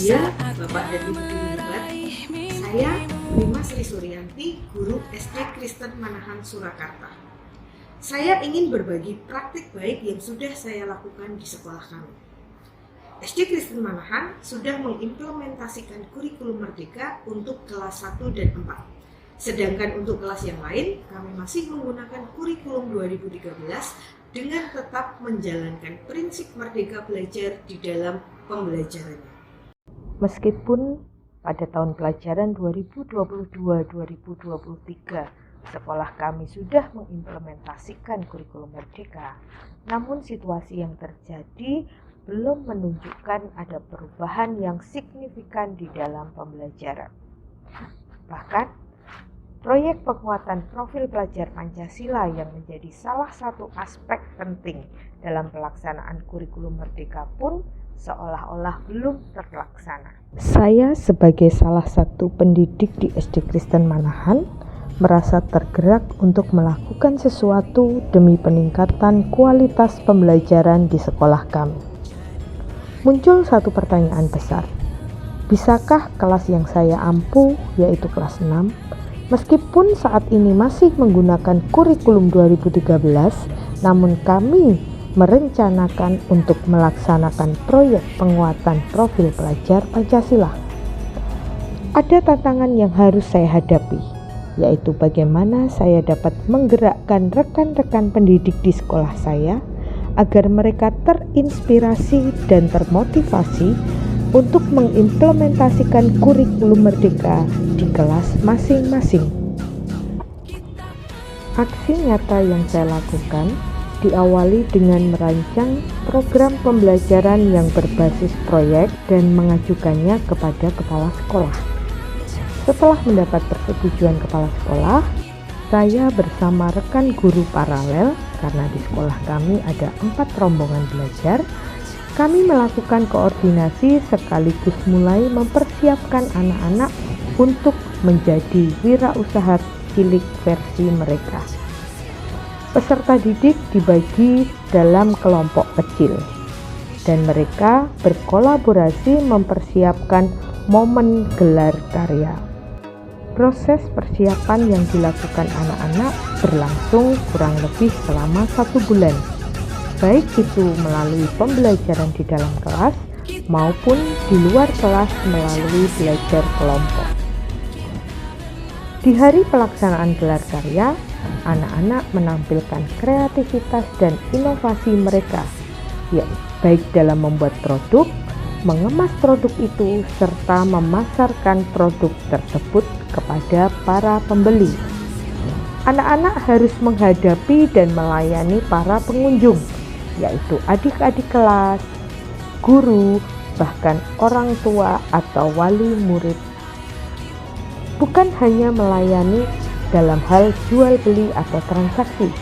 Ya, Bapak dan Ibu guru hebat, saya Rima Sri Suryanti, guru SD Kristen Manahan Surakarta. Saya ingin berbagi praktik baik yang sudah saya lakukan di sekolah kami. SD Kristen Manahan sudah mengimplementasikan kurikulum Merdeka untuk kelas 1 dan 4. Sedangkan untuk kelas yang lain, kami masih menggunakan kurikulum 2013 dengan tetap menjalankan prinsip Merdeka Belajar di dalam pembelajarannya. Meskipun pada tahun pelajaran 2022-2023 sekolah kami sudah mengimplementasikan kurikulum Merdeka, namun situasi yang terjadi belum menunjukkan ada perubahan yang signifikan di dalam pembelajaran. Bahkan, proyek penguatan profil pelajar Pancasila yang menjadi salah satu aspek penting dalam pelaksanaan kurikulum Merdeka pun seolah-olah belum terlaksana. Saya sebagai salah satu pendidik di SD Kristen Manahan merasa tergerak untuk melakukan sesuatu demi peningkatan kualitas pembelajaran di sekolah kami. Muncul satu pertanyaan besar. Bisakah kelas yang saya ampu, yaitu kelas 6, meskipun saat ini masih menggunakan kurikulum 2013, namun kami merencanakan untuk melaksanakan proyek penguatan profil pelajar Pancasila? Ada tantangan yang harus saya hadapi, yaitu bagaimana saya dapat menggerakkan rekan-rekan pendidik di sekolah saya agar mereka terinspirasi dan termotivasi untuk mengimplementasikan kurikulum Merdeka di kelas masing-masing. Aksi nyata yang saya lakukan diawali dengan merancang program pembelajaran yang berbasis proyek dan mengajukannya kepada kepala sekolah. Setelah mendapat persetujuan kepala sekolah, saya bersama rekan guru paralel, karena di sekolah kami ada 4 rombongan belajar, kami melakukan koordinasi sekaligus mulai mempersiapkan anak-anak untuk menjadi wirausaha cilik versi mereka. Peserta didik dibagi dalam kelompok kecil dan mereka berkolaborasi mempersiapkan momen gelar karya. Proses persiapan yang dilakukan anak-anak berlangsung kurang lebih selama 1 bulan, baik itu melalui pembelajaran di dalam kelas maupun di luar kelas melalui belajar kelompok. Di hari pelaksanaan gelar karya, anak-anak menampilkan kreativitas dan inovasi mereka, baik dalam membuat produk, mengemas produk itu, serta memasarkan produk tersebut kepada para pembeli. Anak-anak harus menghadapi dan melayani para pengunjung, yaitu adik-adik kelas, guru, bahkan orang tua atau wali murid. Bukan hanya melayani dalam hal jual beli atau transaksi,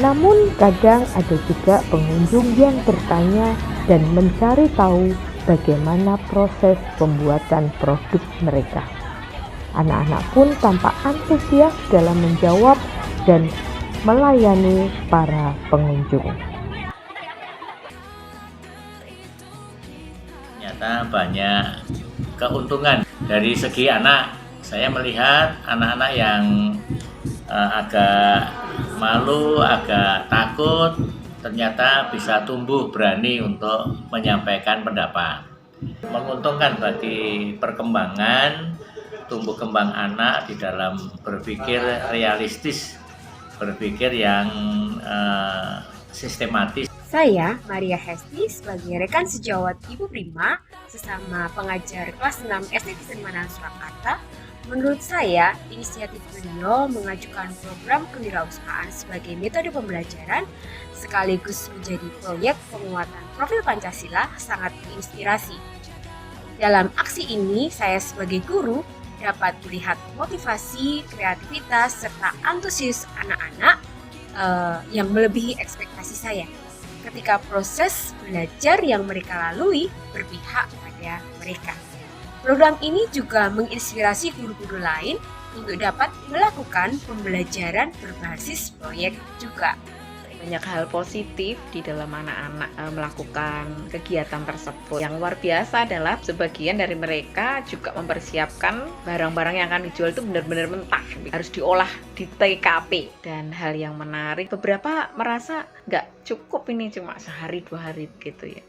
namun kadang ada juga pengunjung yang bertanya dan mencari tahu bagaimana proses pembuatan produk mereka. Anak-anak pun tampak antusias dalam menjawab dan melayani para pengunjung. Ternyata banyak keuntungan dari segi anak. Saya melihat anak-anak yang agak malu, agak takut, ternyata bisa tumbuh berani untuk menyampaikan pendapat. Menguntungkan bagi perkembangan tumbuh kembang anak di dalam berpikir realistis, berpikir yang sistematis. Saya, Maria Hesti, sebagai rekan sejawat Ibu Prima, sesama pengajar kelas 6 SD Kristen Manahan Surakarta. Menurut saya, inisiatif beliau mengajukan program kewirausahaan sebagai metode pembelajaran sekaligus menjadi proyek penguatan profil Pancasila sangat menginspirasi. Dalam aksi ini, saya sebagai guru dapat melihat motivasi, kreativitas, serta antusias anak-anak yang melebihi ekspektasi saya ketika proses belajar yang mereka lalui berpihak pada mereka. Program ini juga menginspirasi guru-guru lain untuk dapat melakukan pembelajaran berbasis proyek juga. banyak hal positif di dalam anak-anak melakukan kegiatan tersebut. Yang luar biasa adalah sebagian dari mereka juga mempersiapkan barang-barang yang akan dijual itu benar-benar mentah, harus diolah di TKP. Dan hal yang menarik, beberapa merasa nggak cukup ini cuma sehari 2 hari gitu ya.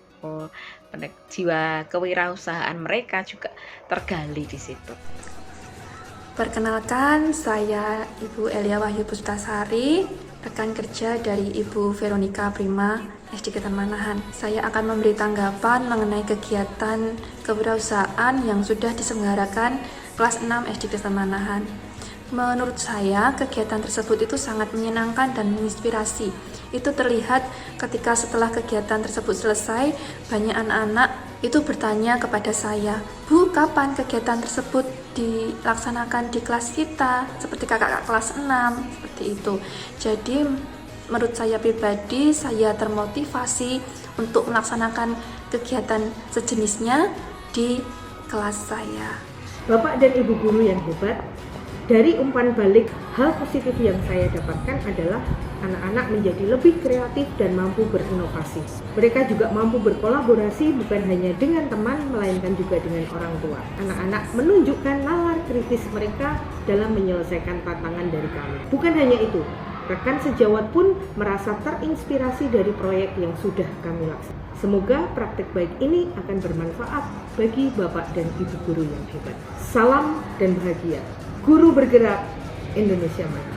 Jiwa kewirausahaan mereka juga tergali di situ. Perkenalkan, saya Ibu Elia Wahyu Pustasari, rekan kerja dari Ibu Veronica Prima, SD Kristen Manahan. Saya akan memberi tanggapan mengenai kegiatan kewirausahaan yang sudah diselenggarakan kelas 6 SD Kristen Manahan. Menurut saya, kegiatan tersebut itu sangat menyenangkan dan menginspirasi. Itu terlihat ketika setelah kegiatan tersebut selesai, banyak anak-anak itu bertanya kepada saya, "Bu, kapan kegiatan tersebut dilaksanakan di kelas kita?" Seperti kakak kelas 6, seperti itu. Jadi, menurut saya pribadi, saya termotivasi untuk melaksanakan kegiatan sejenisnya di kelas saya. Bapak dan Ibu guru yang hebat, dari umpan balik hal positif yang saya dapatkan adalah anak-anak menjadi lebih kreatif dan mampu berinovasi. Mereka juga mampu berkolaborasi bukan hanya dengan teman, melainkan juga dengan orang tua. Anak-anak menunjukkan nalar kritis mereka dalam menyelesaikan tantangan dari kami. Bukan hanya itu, rekan sejawat pun merasa terinspirasi dari proyek yang sudah kami laksanakan. Semoga praktik baik ini akan bermanfaat bagi Bapak dan Ibu guru yang hebat. Salam dan bahagia. Guru bergerak, Indonesia Maju.